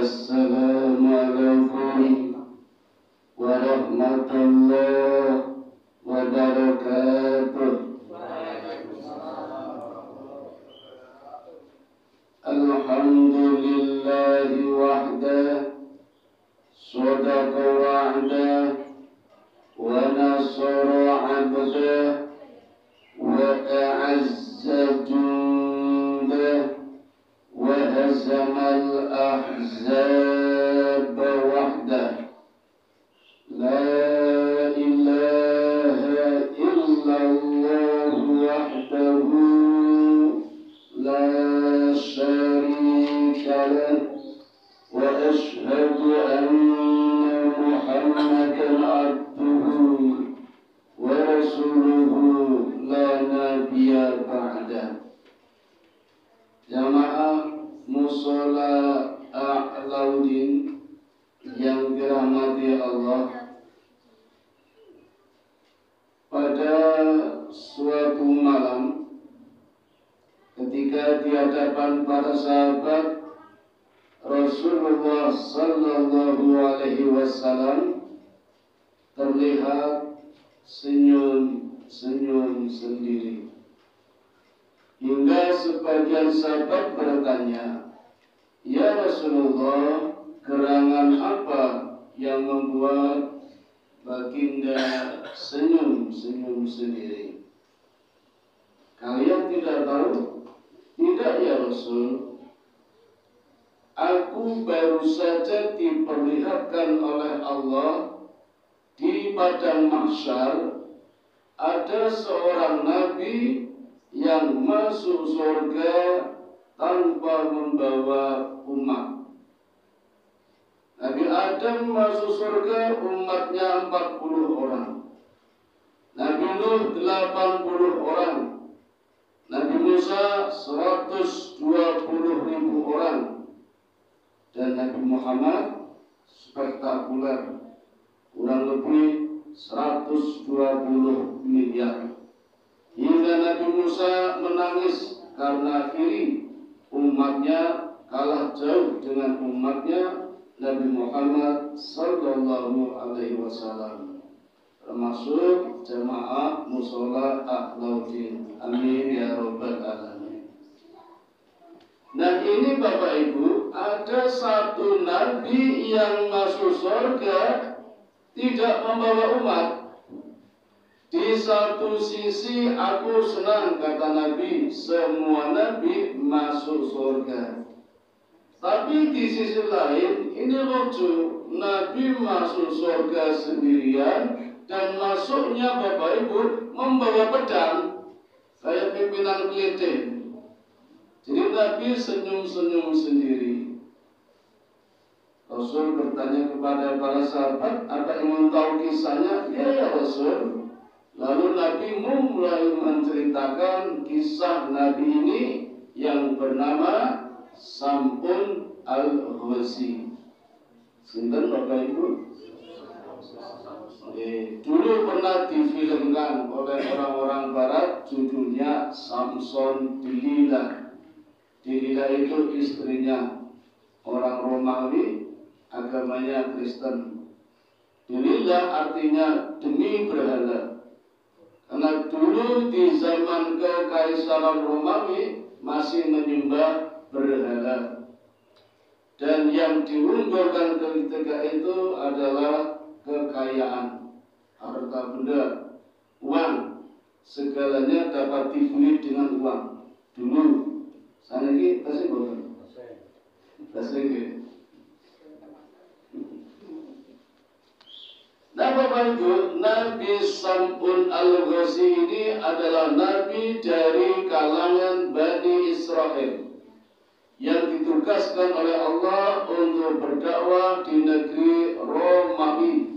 Assalamualaikum warahmatullahi wabarakatuh. Alhamdulillahi wahdah, sadaqa wa'dah, wa nasara 'abdah, wa a'azza jundah, wa hazamal ahzab wahdah. La ilaha illallah wahdahu la syarika lah, wa ashhadu anna Muhammadan abduhu wa rasuluhu la nabiyya ba'dah. Jamaah Mushola A'laudin yang dirahmati Allah, pada suatu malam ketika di hadapan para sahabat Rasulullah sallallahu alaihi wasallam terlihat senyum-senyum sendiri, hingga sebagian sahabat bertanya, "Ya Rasulullah, gerangan apa yang membuat baginda senyum-senyum sendiri?" "Kalian tidak tahu?" "Tidak ya Rasul, aku baru saja diperlihatkan oleh Allah di padang mahsyar ada seorang nabi yang masuk surga tanpa membawa umat. Nabi Adam masuk surga, umatnya 40 orang. Nabi Nuh 80 orang. Nabi Musa 120.000 orang. Dan Nabi Muhammad spektakuler, kurang lebih 120 miliar. Hingga Nabi Musa menangis karena iri umatnya kalah jauh dengan umatnya Nabi Muhammad sallallahu alaihi wasallam, termasuk jamaah Mushola A'laudin. Amin ya rabbal alamin. Nah, ini Bapak Ibu, ada satu nabi yang masuk surga tidak membawa umat. Di satu sisi aku senang, kata Nabi, semua nabi masuk surga. Tapi di sisi lain ini lucu, Nabi masuk surga sendirian dan masuknya Bapak Ibu membawa pedang kayak pimpinan kelitih. Jadi Nabi senyum-senyum sendiri. Rasul bertanya kepada para sahabat, "Apa ingin tahu kisahnya?" "Ya Rasul." Lalu Nabi mulai menceritakan kisah Nabi ini yang bernama Sam'un al-Ghazi. Sinten Bapak Ibu? Dulu pernah difilmkan oleh orang-orang barat, judulnya Samson Delilah. Delilah itu istrinya orang Romawi, agamanya Kristen. Delilah artinya demi berhala. Karena dulu di zaman kekaisaran Romawi masih menyembah berhala. Dan yang diunggulkan ketika itu adalah kekayaan, harta benda, uang. Segalanya dapat dibeli dengan uang. Dulu, sana ini kasih bukan? Kasih. Nah Bapak Ibu, Nabi Sam'un al-Ghazi ini adalah Nabi dari kalangan Bani Israel yang ditugaskan oleh Allah untuk berdakwah di negeri Romawi.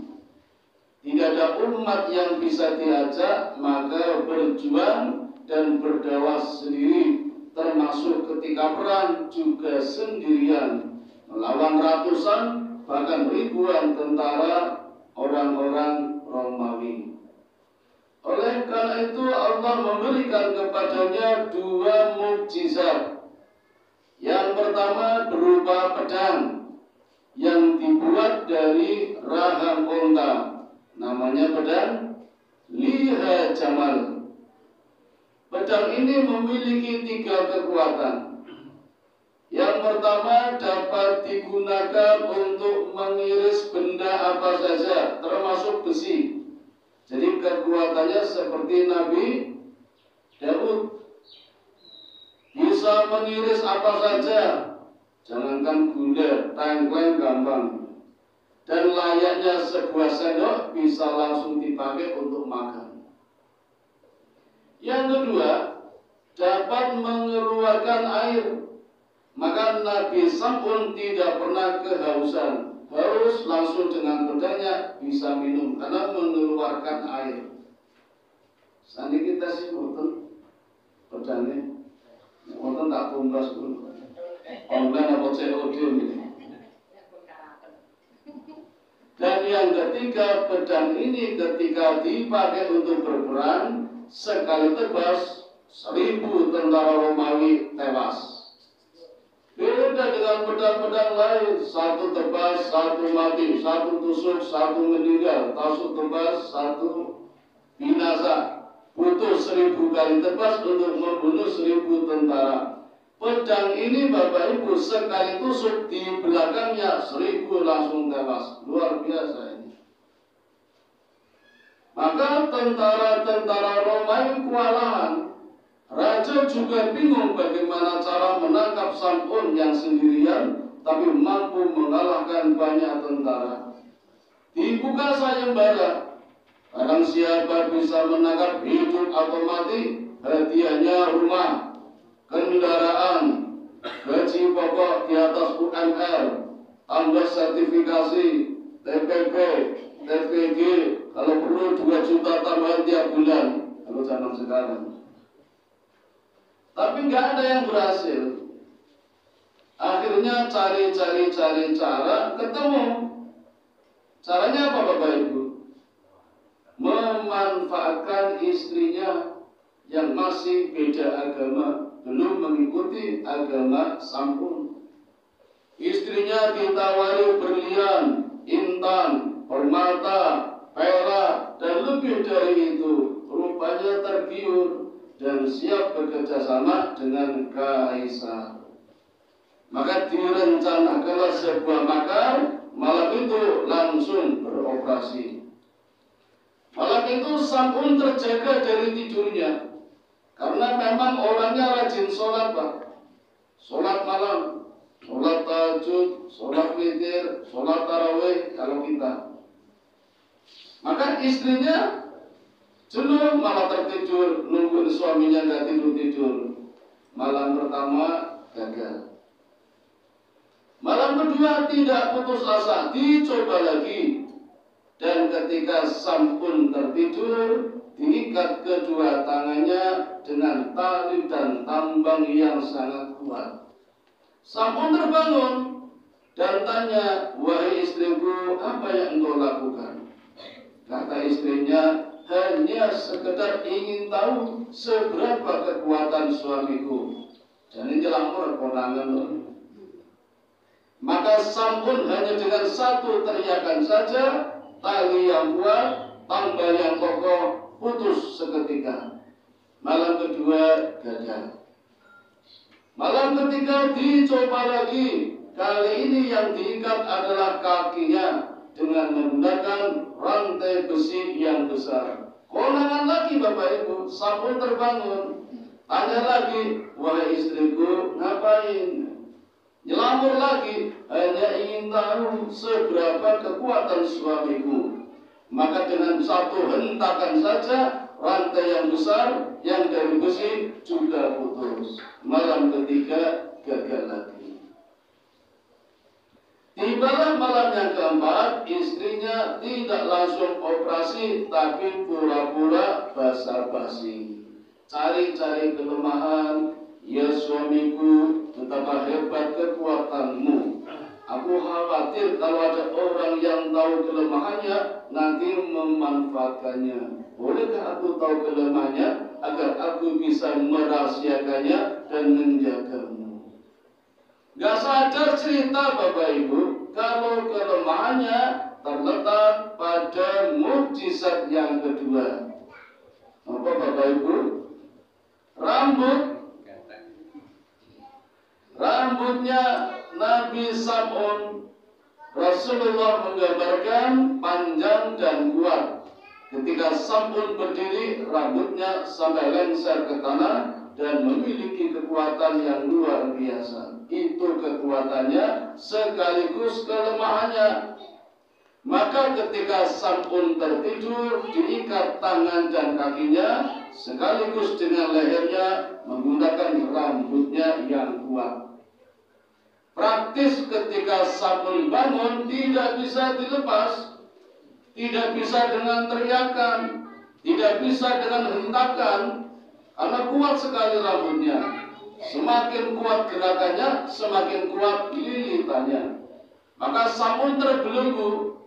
Tidak ada umat yang bisa diajak, maka berjuang dan berdakwah sendiri, termasuk ketika perang juga sendirian, melawan ratusan bahkan ribuan tentara orang-orang Romawi. Oleh karena itu Allah memberikan kepadanya 2 mukjizat. Yang pertama berupa pedang, yang dibuat dari rahang unta. Namanya pedang liha jamal. Pedang ini memiliki 3 kekuatan. Yang pertama, dapat digunakan untuk mengiris benda apa saja, termasuk besi. Jadi kekuatannya seperti Nabi Daud, bisa mengiris apa saja, jangankan gula, tengkleng gampang. Dan layaknya sebuah sendok bisa langsung dipakai untuk makan. Yang kedua, dapat mengeluarkan air. Maka Nabi Sam'un tidak pernah kehausan, harus langsung dengan pedangnya bisa minum karena mengeluarkan air. Sandi kita sih boten pedangnya, boten tak tumbas dulu. Online apa COD ini. Dan yang ketiga, pedang ini ketika dipakai untuk berperang, sekali tebas 1000 tentara Romawi tewas. Beda dengan pedang-pedang lain, 1 tebas, 1 mati, 1 tusuk, 1 meninggal, 1 tebas, 1 binasa. Butuh 1000 kali tebas untuk membunuh 1000 tentara. Pedang ini Bapak Ibu sekali tusuk di belakangnya 1000 langsung tewas. Luar biasa ini. Maka tentara-tentara Romawi kewalahan. Raja juga bingung bagaimana cara menangkap Sam'un yang sendirian, tapi mampu mengalahkan banyak tentara. Dibuka sayembara, barang siapa bisa menangkap hidup atau mati, hadiahnya rumah, kendaraan, gaji pokok di atas UMR, tambah sertifikasi, TPP, TPG, kalau perlu 2 juta tambahan tiap bulan, kalau zaman sekarang. Tapi nggak ada yang berhasil. Akhirnya cari cara, ketemu. Caranya apa Bapak Ibu? Memanfaatkan istrinya yang masih beda agama, belum mengikuti agama Sam'un. Istrinya ditawari berlian, intan, permata, perak, dan lebih dari itu. Rupanya tergiur dan siap bekerja sama dengan kaisar. Maka direncanakanlah sebuah makar, malam itu langsung beroperasi. Malam itu Sam'un terjaga dari tidurnya, karena memang orangnya rajin sholat Pak. Sholat malam, sholat tahajud, sholat witir, sholat tarawih kalau kita. Maka istrinya jenuh malah tertidur, nunggu suaminya nggak tidur. Malam pertama gagal. Malam kedua tidak putus asa, dicoba lagi. Dan ketika Sam'un tertidur, diikat kedua tangannya dengan tali dan tambang yang sangat kuat. Sam'un terbangun dan tanya, "Wahai istriku, apa yang engkau lakukan?" Kata istrinya, "Hanya sekedar ingin tahu seberapa kekuatan suamiku." Jadi jelamur konangan loh. Maka Sam'un hanya dengan satu teriakan saja, tali yang kuat, tambal yang kokoh, putus seketika. Malam kedua gagal. Malam ketiga dicoba lagi. Kali ini yang diikat adalah kakinya dengan menggunakan rantai besi yang besar. Konangan lagi Bapak Ibu, Sam'un terbangun. Tanya lagi, "Wahai istriku, ngapain?" Nyelamur lagi, "Hanya ingin tahu seberapa kekuatan suamiku." Maka dengan satu hentakan saja, rantai yang besar yang dari besi juga putus. Malam ketiga gagal lagi. Tibalah malam yang keempat, istrinya tidak langsung operasi, tapi pura-pura basa-basi. Cari-cari kelemahan, "Ya suamiku, betapa hebat kekuatanmu. Aku khawatir kalau ada orang yang tahu kelemahannya, nanti memanfaatkannya. Bolehkah aku tahu kelemahannya, agar aku bisa merahasiakannya dan menjagamu?" Gak sadar cerita Bapak Ibu kalau kelemahannya terletak pada mukjizat yang kedua. Apa Bapak Ibu? Rambutnya Nabi Sam'un, Rasulullah menggambarkan panjang dan kuat. Ketika Sam'un berdiri, rambutnya sampai lengser ke tanah dan memiliki kekuatan yang luar biasa. Itu kekuatannya sekaligus kelemahannya. Maka ketika Sam'un tertidur, diikat tangan dan kakinya sekaligus dengan lehernya menggunakan rambutnya yang kuat. Praktis ketika Sam'un bangun tidak bisa dilepas, tidak bisa dengan teriakan, tidak bisa dengan hentakan, karena kuat sekali rambutnya. Semakin kuat gerakannya, semakin kuat lilitannya. Maka Sam'un terbelenggu,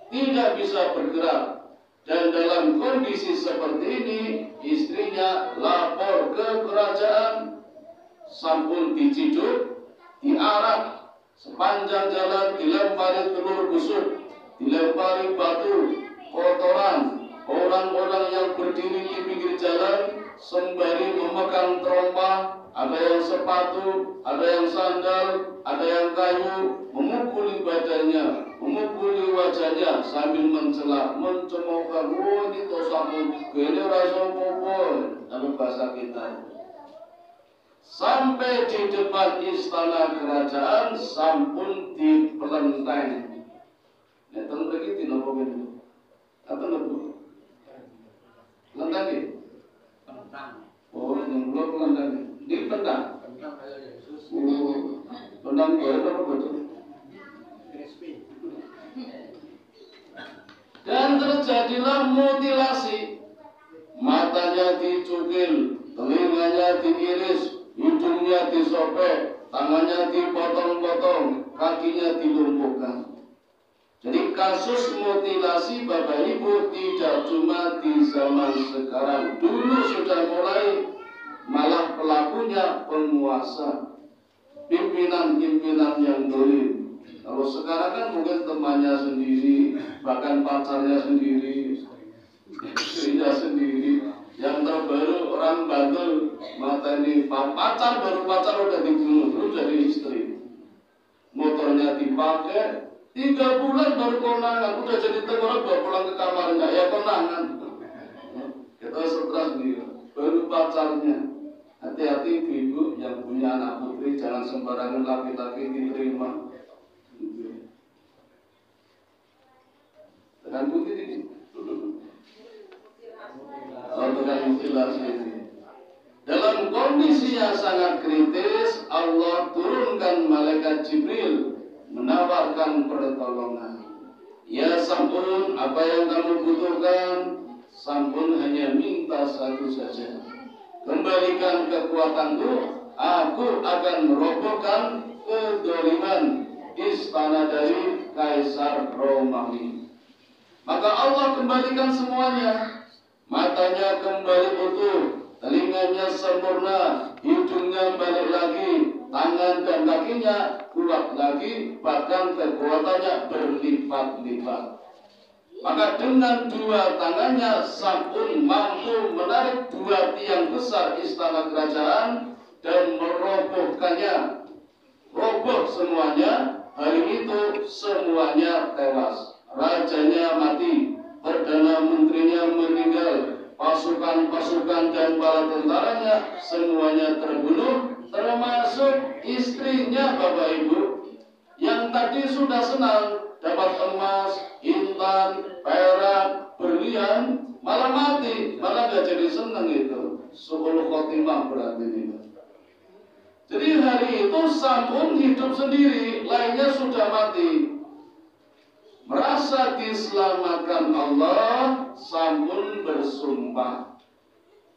tidak bisa bergerak. Dan dalam kondisi seperti ini, istrinya lapor ke kerajaan. Sam'un diciduk, diarak sepanjang jalan, dilempari telur busuk, dilempari batu, kotoran. Orang-orang yang berdiri di pinggir jalan sembari memegang terompah, ada yang sepatu, ada yang sandal, ada yang kayu, memukuli badannya, memukuli wajahnya sambil mencela, mencemoohkan, oh ini tosamu, gini rasa popol, dalam bahasa kita. Sampai di depan istana kerajaan, Sam'un dipelenteng. Nah, tentu lagi tidak mungkin. Apa itu? Pelentang ya? Oh, yang belum pelentang. Dipelentang. Pelentang itu apa betul? Dan terjadilah mutilasi. Matanya dicukil, telinganya diiris, hidungnya disobek, tangannya dipotong-potong, kakinya dilumpuhkan. Jadi kasus mutilasi Bapak Ibu tidak cuma di zaman sekarang. Dulu sudah mulai, malah pelakunya penguasa, pimpinan-pimpinan yang dolim. Kalau sekarang kan mungkin temannya sendiri, bahkan pacarnya sendiri, istrinya sendiri. Yang terbaru orang Bantul mata ini pacar, baru pacar udah dibunuh, terus jadi istri. Motornya dipakai, 3 bulan baru konangan, udah jadi tengkorak, bawa pulang ke kamarnya, ya konangan. Kita stres nih, baru pacarnya. Hati-hati ibu yang punya anak putri, jangan sembarangan laki-laki diterima. Dengan putih ini. Dalam kondisi yang sangat kritis, Allah turunkan malaikat Jibril menawarkan pertolongan. Ya Sam'un, apa yang kamu butuhkan? Sam'un hanya minta satu saja. Kembalikan kekuatanku, aku akan merobohkan kedoliman istana dari Kaisar Romawi. Maka Allah kembalikan semuanya. Matanya kembali utuh, telinganya sempurna, hidungnya balik lagi, tangan dan kakinya kuat lagi, bahkan kekuatannya berlipat-lipat. Maka dengan 2 tangannya Sam'un mampu menarik 2 tiang besar istana kerajaan dan merobohkannya. Roboh semuanya. Hari itu semuanya tewas. Rajanya mati, Perdana Menterinya meninggal, pasukan-pasukan dan para tentaranya semuanya terbunuh, termasuk istrinya Bapak Ibu, yang tadi sudah senang dapat emas, intan, perak, berlian, malah mati, malah gak jadi senang itu. Su'ul khotimah berarti ini. Jadi hari itu Sam'un hidup sendiri, lainnya sudah mati. Merasa diselamatkan Allah, Sam'un bersumpah.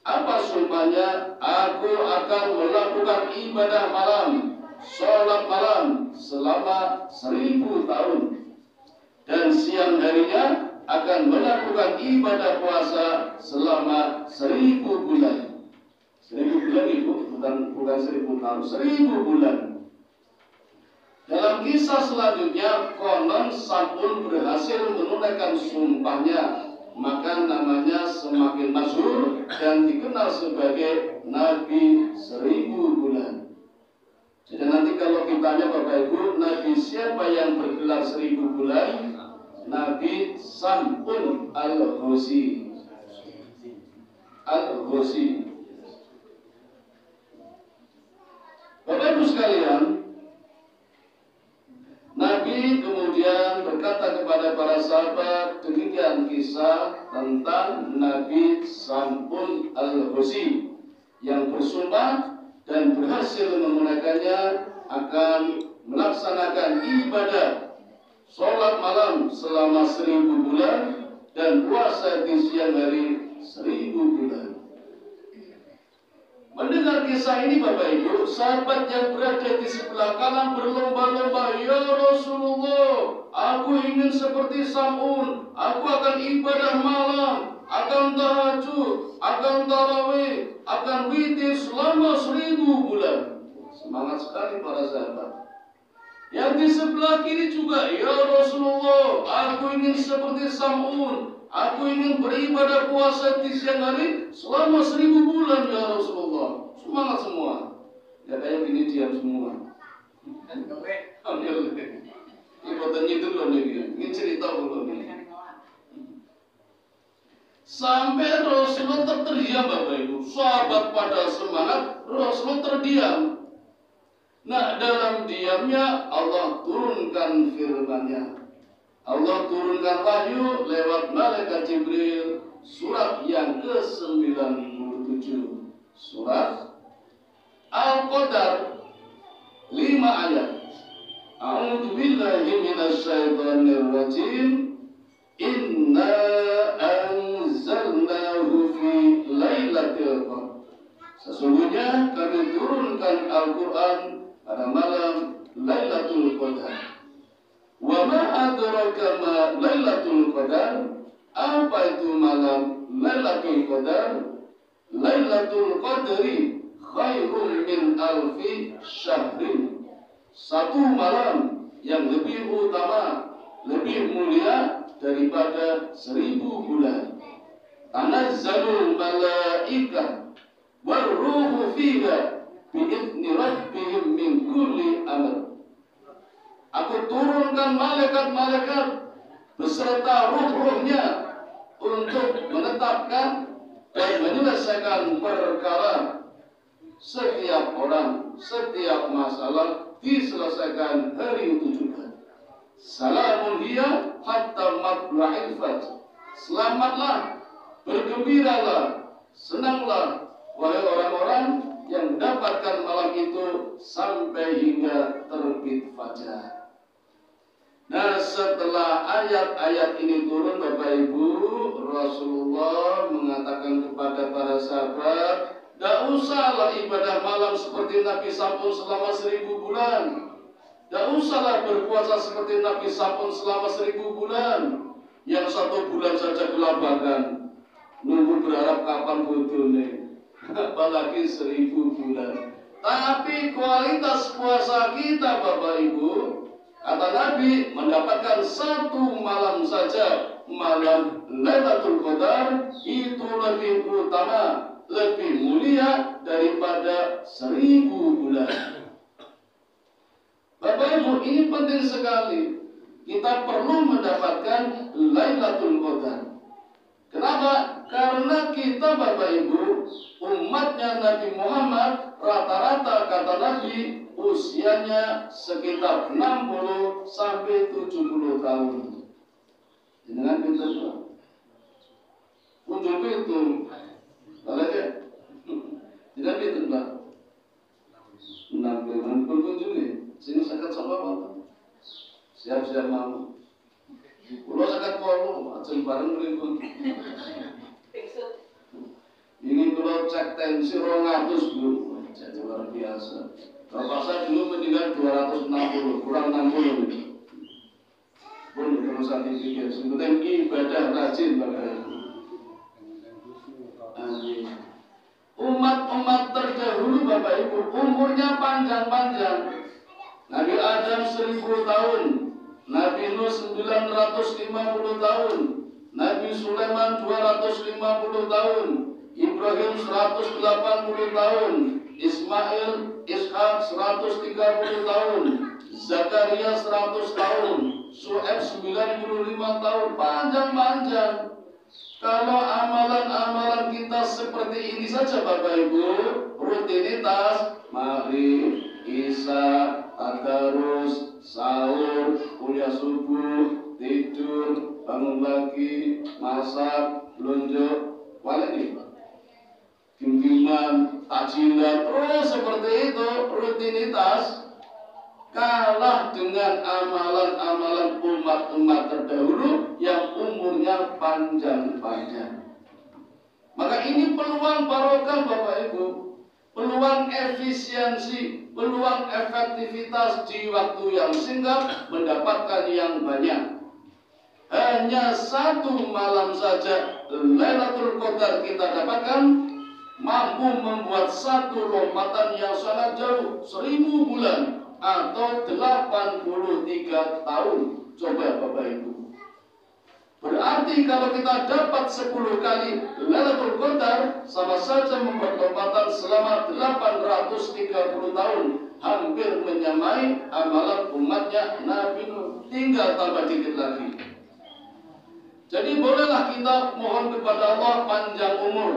Apa sumpahnya? Aku akan melakukan ibadah malam, sholat malam selama 1000 tahun. Dan siang harinya akan melakukan ibadah puasa selama 1000 bulan. 1000 bulan itu bukan 1000 tahun, 1000 bulan. Dalam kisah selanjutnya, konon sampun berhasil menunaikan sumpahnya, maka namanya semakin masyhur dan dikenal sebagai Nabi 1000 bulan. Jadi nanti kalau ditanya Bapak Ibu, Nabi siapa yang bergelar 1000 bulan? Nabi Sam'un Al-Ghazi. Al-Ghazi. Bapak Ibu sekalian, Nabi kemudian berkata kepada para sahabat, demikian kisah tentang Nabi Sam'un Al-Ghazi yang bersumpah dan berhasil menunaikannya akan melaksanakan ibadah sholat malam selama 1000 bulan dan puasa di siang hari 1000 bulan. Mendengar kisah ini Bapak Ibu, sahabat yang berada di sebelah kanan berlomba-lomba, "Ya Rasulullah, aku ingin seperti Sam'un, aku akan ibadah malam, akan tahajud, akan tarawih, akan witir selama 1000 bulan." Semangat sekali para sahabat. Yang di sebelah kiri juga, "Ya Rasulullah, aku ingin seperti Sam'un, aku ingin beribadah puasa di siang hari selama 1000 bulan ya Rasulullah." Semangat semua. Ya kayak gini diam semua. Ini fotonya itu loh nih. Ini cerita dulu nih. Sampai Rasulullah terdiam Bapak Ibu. Sahabat pada semangat, Rasulullah terdiam. Nah, dalam diamnya Allah turunkan firman-Nya. Allah turunkan wahyu lewat malaikat Jibril, surat yang ke-97. Surat Al-Qadar 5 ayat. A'udzu billahi minasyaitonir rajim. Inna anzalnahu fi lailatul qadar. Sesungguhnya kami turunkan Al-Qur'an pada malam Lailatul Qadar. Wa ma adraka ma Lailatul Qadar? Apa itu malam Lailatul Qadar? Lailatul Qadri khairum min alfi syahrin. Satu malam yang lebih utama, lebih mulia daripada 1000 bulan. Tanazzalul malaikah warruhu fiha bi'idni rabbihim min kulli amr. Aku turunkan malaikat-malaikat beserta ruh-ruhnya untuk menetapkan dan menyelesaikan perkara. Setiap orang, setiap masalah diselesaikan hari itu juga. Salamun hiya hatta matla'il fajr. Selamatlah, bergembiralah, senanglah wahai orang-orang yang mendapatkan malam itu sampai hingga terbit fajar. Nah, setelah ayat-ayat ini turun Bapak Ibu, Rasulullah mengatakan kepada para sahabat, "Tidak usahlah ibadah malam seperti Nabi Sam'un selama 1000 bulan. Tidak usahlah berpuasa seperti Nabi Sam'un selama 1000 bulan. Yang 1 bulan saja kelabakan. Nunggu berharap kapan bodohnya. Apalagi 1000 bulan. Tapi kualitas puasa kita Bapak Ibu, kata Nabi, mendapatkan 1 malam saja, malam Lailatul Qadar, itu lebih utama, lebih mulia daripada 1000 bulan. Bapak Ibu, ini penting sekali. Kita perlu mendapatkan Lailatul Qadar. Kenapa? Karena kita Bapak Ibu, umatnya Nabi Muhammad, rata-rata kata Nabi, usianya sekitar 60 sampai 70 tahun. Jangan pintar Pak. Kunjung itu, balik. Jangan pintar Pak. 60 kunjung nih. Sini sakit sama apa? Siap-siap mau. Kulo sakit polu, ajeng bareng mripun. Ini kulo cek tensi 200 Bu. Jadi luar biasa. Bapak saya dulu meninggal 260, kurang 60 ini. Pun terus dipikir, sebetulnya ibadah rajin Bapak Ibu. Umat-umat terdahulu Bapak Ibu umurnya panjang-panjang. Nabi Nabi Adam 1000 tahun, Nabi Nuh 950 tahun, Nabi Sulaiman 250 tahun, Ibrahim 180 tahun, Ismail, Ishak 130 tahun, Zakaria 100 tahun, Syuaib 95 tahun, panjang-panjang. Kalau amalan-amalan kita seperti ini saja Bapak Ibu, rutinitas, maghrib, isya, tadarus, sahur, kuliah subuh, tidur, bangun pagi, masak, belanja, wali bimbingan, takjilan, terus seperti itu rutinitas, kalah dengan amalan-amalan umat-umat terdahulu yang umurnya panjang-panjang. Maka ini peluang barokah Bapak Ibu, peluang efisiensi, peluang efektivitas di waktu yang singkat mendapatkan yang banyak. Hanya satu malam saja Lailatul Qadar kita dapatkan, mampu membuat satu lompatan yang sangat jauh, 1000 bulan atau 83 tahun. Coba Bapak Ibu. Berarti kalau kita dapat 10 kali Lailatul Qadar, sama saja membuat lompatan selama 830 tahun, hampir menyamai amalan umatnya Nabi Nuh. Tinggal tambah dikit lagi. Jadi bolehlah kita mohon kepada Allah panjang umur.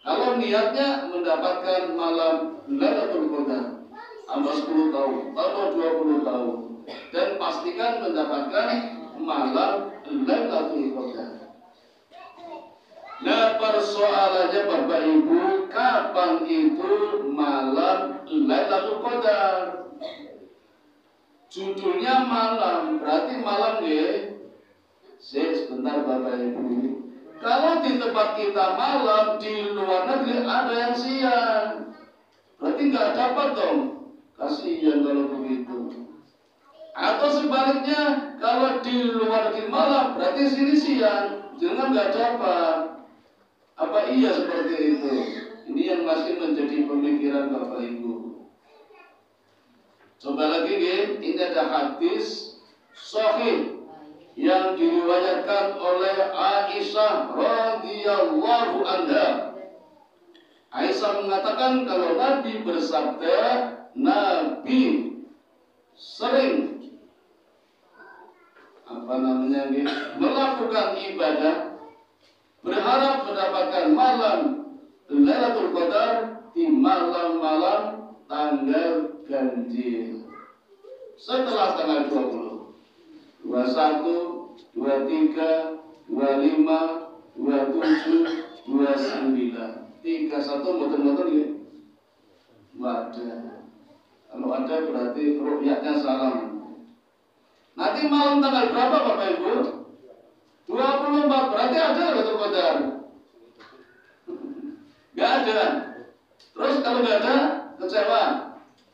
Kalau niatnya mendapatkan malam Lailatul Qadar, tambah 10 tahun, tambah 20 tahun, dan pastikan mendapatkan malam Lailatul Qadar. Nah, persoalannya Bapak Ibu, kapan itu malam Lailatul Qadar? Judulnya malam, berarti malam ya. Sebentar Bapak Ibu. Kalau di tempat kita malam, di luar negeri ada yang siang, berarti nggak dapat dong. Kasihan kalau begitu. Atau sebaliknya, kalau di luar negeri malam, berarti sini siang, jangan nggak dapat. Apa iya seperti itu? Ini yang masih menjadi pemikiran Bapak Ibu. Coba lagi, ini ada hadis sahih yang diriwayatkan oleh Aisyah radhiyallahu anha. Aisyah mengatakan kalau Nabi bersabda, Nabi sering melakukan ibadah, berharap mendapatkan malam Lailatul Qadar di malam-malam tanggal ganjil. Setelah tanggal 20, 21, 23, 25, 27, 29, 31 betul-betul ya? Wadah. Kalau ada berarti rukyatnya salah. Nanti malam tanggal berapa Bapak Ibu? 24, berarti ada Lailatul Qadar? Gak ada. Terus kalau gak ada, kecewa.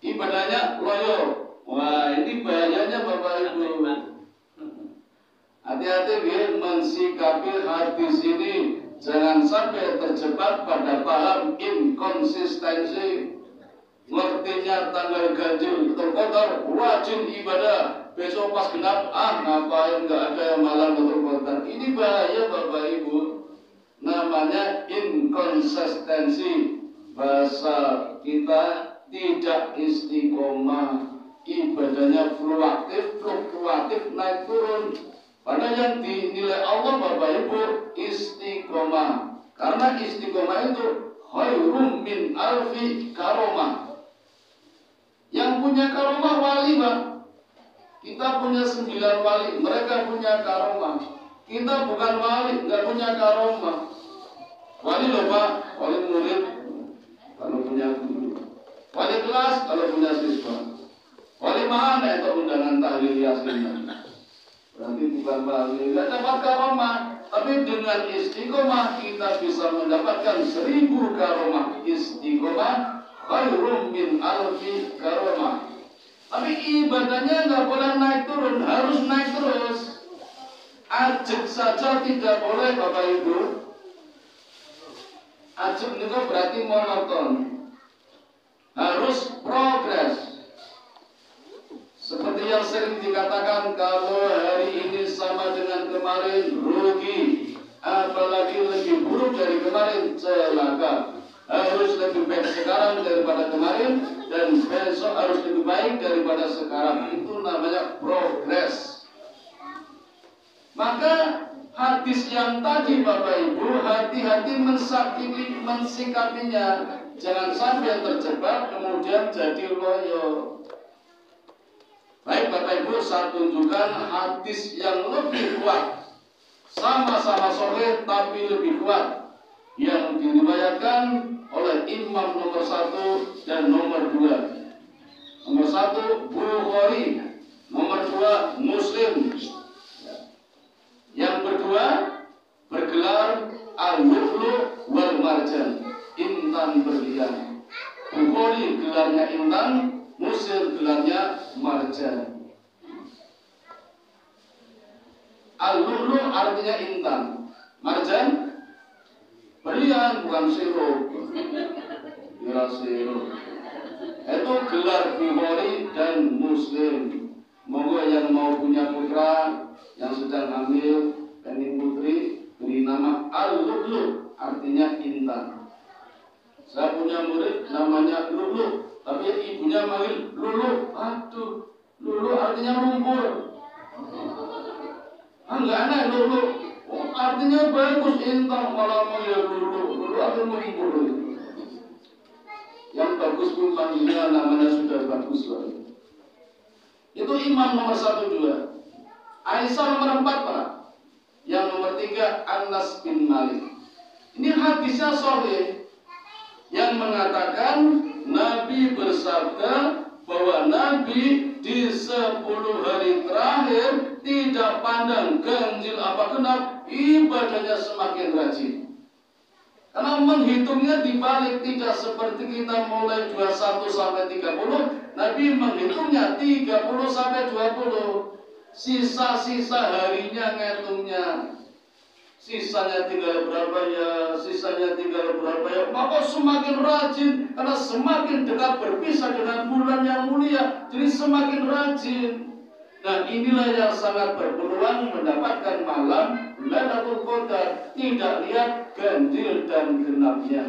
Ibadahnya loyo. Wah, ini bahayanya Bapak Ibu. Hati-hati ya mensikapi hadis ini, jangan sampai terjebak pada paham inkonsistensi. Ngertinya tanggal ganjil Qadar wajib ibadah, besok pas genap ngapain nggak ada yang malam Qadar. Ini bahaya Bapak Ibu, namanya inkonsistensi. Bahasa kita tidak istiqomah, ibadahnya fluktuatif naik turun. Padahal yang dinilai Allah Bapak Ibu istiqomah. Karena istiqomah itu khairum min alfi karomah. Yang punya karomah wali Pak. Kita punya 9 wali, mereka punya karomah. Kita bukan wali, nggak punya karomah. Wali loh Pak, wali murid kalau punya guru, wali kelas kalau punya siswa, wali mana itu undangan tahlil yasin. Berarti bukan wali, nggak dapat karomah. Tapi dengan istiqomah kita bisa mendapatkan 1000 karomah. Istiqomah khairum min alfi karomah. Tapi ibadahnya nggak boleh naik turun, harus naik terus. Ajib saja tidak boleh Bapak Ibu. Ajib itu berarti monoton, harus progres. Seperti yang sering dikatakan, kalau hari ini sama dengan kemarin, rugi. Apalagi lebih buruk dari kemarin, celaka. Harus lebih baik sekarang daripada kemarin, dan besok harus lebih baik daripada sekarang. Itu namanya progres. Maka hadis yang tadi Bapak Ibu, hati-hati mensikapinya. Jangan sampai terjebak kemudian jadi loyo. Baik Bapak Ibu, saya tunjukkan hadis yang lebih kuat, sama-sama sahih tapi lebih kuat, yang diriwayatkan oleh imam nomor 1 dan nomor 2. Nomor 1 Bukhari, nomor 2 Muslim. Yang berdua bergelar Al-Lu'lu' wal Marjan, intan berlian. Bukhari gelarnya intan, Muslim gelarnya marjan. Al-Lu'lu' artinya intan, marjan berlian, bukan sirup. Kira sirup. Itu gelar Bukhari dan Muslim. Monggo yang mau punya putra yang sedang hamil, pengen putri, beri nama Al-Lu'lu', artinya intan. Saya punya murid namanya Lulu, tapi ibunya manggil Lulu. Aduh, Lulu artinya lumpur. Enggak aneh Lulu. Oh, artinya bagus, intan, malah manggil Lulu. Lulu artinya lumpur. Yang bagus pun panggilnya namanya sudah bagus loh. Itu imam nomor 1, 2. Aisyah nomor 4 Pak. Yang nomor 3 Anas bin Malik. Ini hadisnya sahih, yang mengatakan Nabi bersabda bahwa Nabi di 10 hari terakhir tidak pandang ganjil apa genap, ibadahnya semakin rajin. Karena menghitungnya dibalik, tidak seperti kita mulai 21 sampai 30, Nabi menghitungnya 30 sampai 20. Sisa-sisa harinya ngitungnya. Sisanya tinggal berapa ya, sisanya tinggal berapa ya. Maka semakin rajin, karena semakin dekat berpisah dengan bulan yang mulia, jadi semakin rajin. Nah, inilah yang sangat berpeluang mendapatkan malam Lailatul Qadar, tidak lihat ganjil dan genapnya.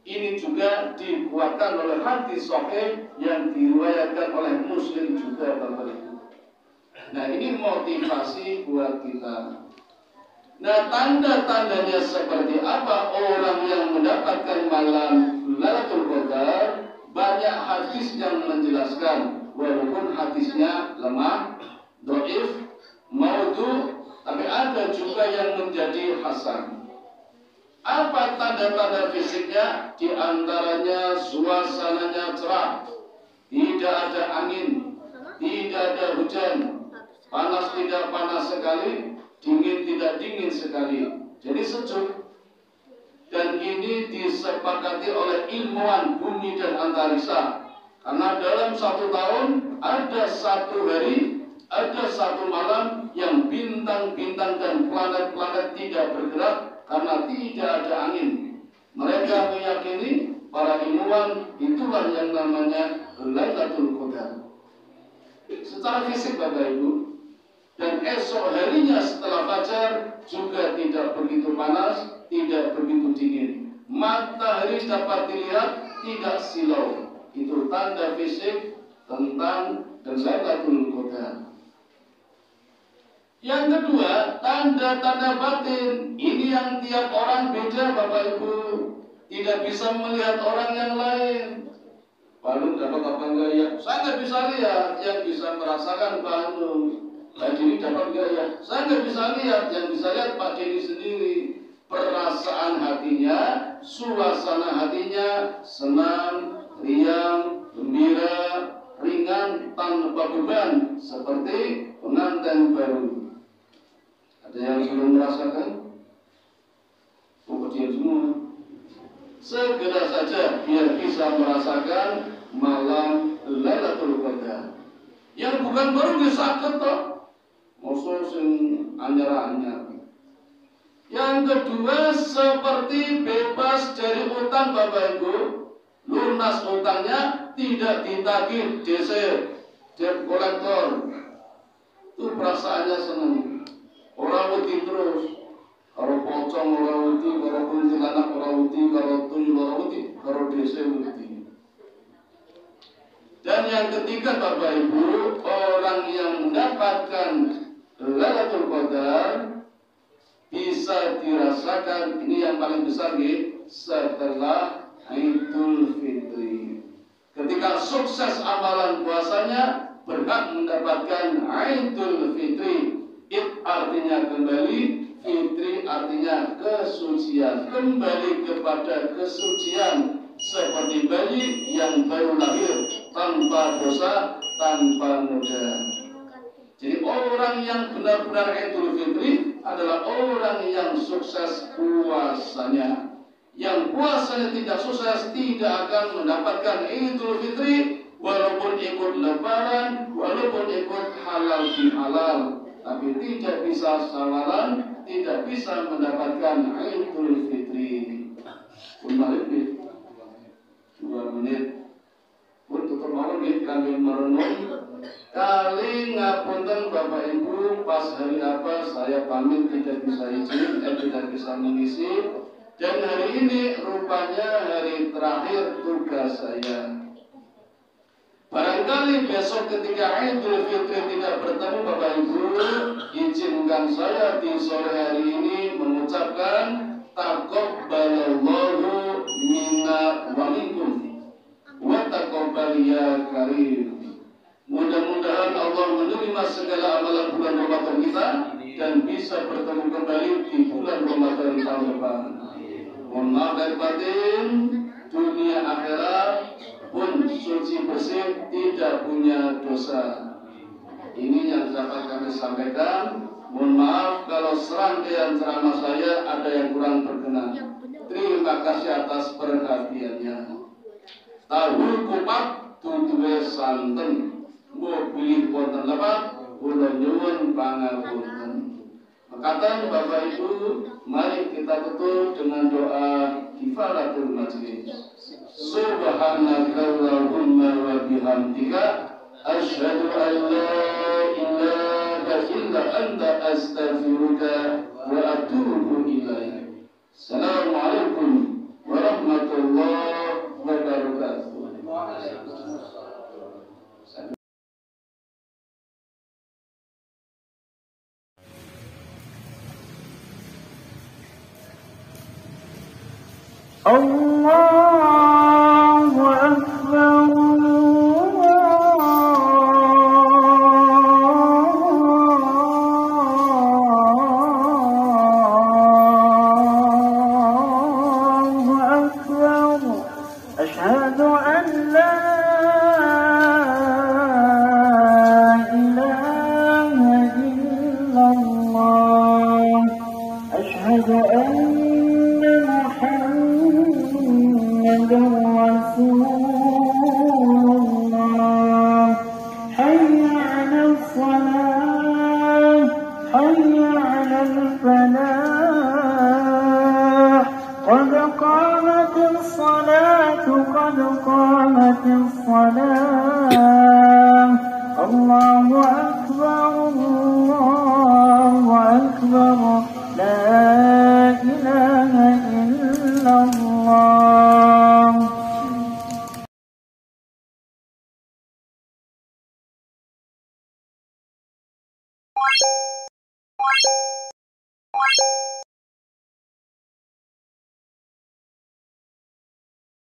Ini juga dikuatkan oleh hadis sahih yang diriwayatkan oleh Muslim juga Bapak Ibu. Nah, ini motivasi buat kita. Nah, tanda-tandanya seperti apa orang yang mendapatkan malam Lailatul Qadar? Banyak hadis yang menjelaskan, walaupun hadisnya lemah, dhaif, maudhu, tapi ada juga yang menjadi hasan. Apa tanda-tanda fisiknya? Di antaranya suasananya cerah, tidak ada angin, tidak ada hujan, panas tidak panas sekali, dingin tidak dingin sekali, jadi sejuk. Dan ini disepakati oleh ilmuwan bumi dan antariksa, karena dalam 1 tahun ada 1 hari, ada 1 malam yang bintang-bintang dan planet-planet tidak bergerak karena tidak ada angin. Mereka meyakini, para ilmuwan, itulah yang namanya Lailatul Qadar. Secara fisik Bapak Ibu. Dan esok harinya setelah fajar juga tidak begitu panas, tidak begitu dingin. Matahari dapat dilihat, tidak silau. Itu tanda fisik tentang Lailatul Qadar. Yang kedua, tanda-tanda batin. Ini yang tiap orang beda Bapak Ibu. Tidak bisa melihat orang yang lain. Balung dapat apa enggak ya? Saya nggak bisa lihat, yang bisa merasakan balung. Pak Dini dapat enggak ya? Saya nggak bisa lihat, yang bisa lihat Pak Dini sendiri. Perasaan hatinya, suasana hatinya senang, riang, gembira, ringan, tanpa beban, seperti pengantin baru. Ada yang belum merasakan? Oh, dia semua. Segera saja biar bisa merasakan malam Lailatul Qadar. Yang bukan baru disakit toh. Mosok sing anyar-anyar. Yang kedua, seperti bebas dari utang Bapak Ibu. Lunas utangnya, tidak ditagih, debt collector. Itu perasaannya senang. Orang wedi terus. Kalau pocong orang wedi, kalau kuntilanak orang wedi, kalau tuyul orang wedi, kalau desa wedi. Dan yang ketiga Bapak Ibu, orang yang mendapatkan Lailatul Qadar bisa dirasakan, ini yang paling besar nih, setelah Idul Fitri. Ketika sukses amalan puasanya, berhak mendapatkan Idul Fitri. Id artinya kembali, Fitri artinya kesucian. Kembali kepada kesucian seperti bayi yang baru lahir, tanpa dosa, tanpa noda. Jadi orang yang benar-benar Idul Fitri adalah orang yang sukses puasanya. Yang puasanya tidak sukses tidak akan mendapatkan Idul Fitri, walaupun ikut lebaran, walaupun ikut halal bihalal, tapi tidak bisa sawalan, tidak bisa mendapatkan Idul Fitri. Kembali 2 menit pun tutup mawon nggih kangge merenung. Kali ngapunten Bapak Ibu, pas hari apa saya pamit tidak bisa izin, tidak bisa mengisi. Dan hari ini rupanya hari terakhir tugas saya. Barangkali besok ketika Idul Fitri tidak bertemu Bapak Ibu, izinkan saya di sore hari ini mengucapkan taqabbalallahu minna wa minkum wa taqabbal ya karim. Mudah-mudahan Allah menerima segala amalan bulan Ramadan kita dan bisa bertemu kembali di bulan Ramadan tahun depan. Mohon maaf lahir batin, dunia akhirat pun suci bersih, tidak punya dosa. Ini yang dapat kami sampaikan. Mohon maaf kalau serangkaian ceramah saya ada yang kurang berkenan. Terima kasih atas perhatiannya. Tahu kupat tutuwe santen, mbok pilih wonten lepat, kula nyuwun pangapunten. Makatan Bapak Ibu, mari kita tutup dengan doa kifaratul majlis. Subhanakallahumma wa bihamdika asyhadu an la ilaha illa anta astaghfiruka wa atubu ilaik. Assalamualaikum warahmatullahi wabarakatuh. Allahu Akbar. Allahu Akbar. Asyhadu an la ilaha illallah. Asyhadu anna Rasulullah. Hayya 'alas salah, hayya 'alal falah. Qad qamatis salatu, qad qamatis salah. Allahu akbar, Allahu akbar. La ilaha illallah.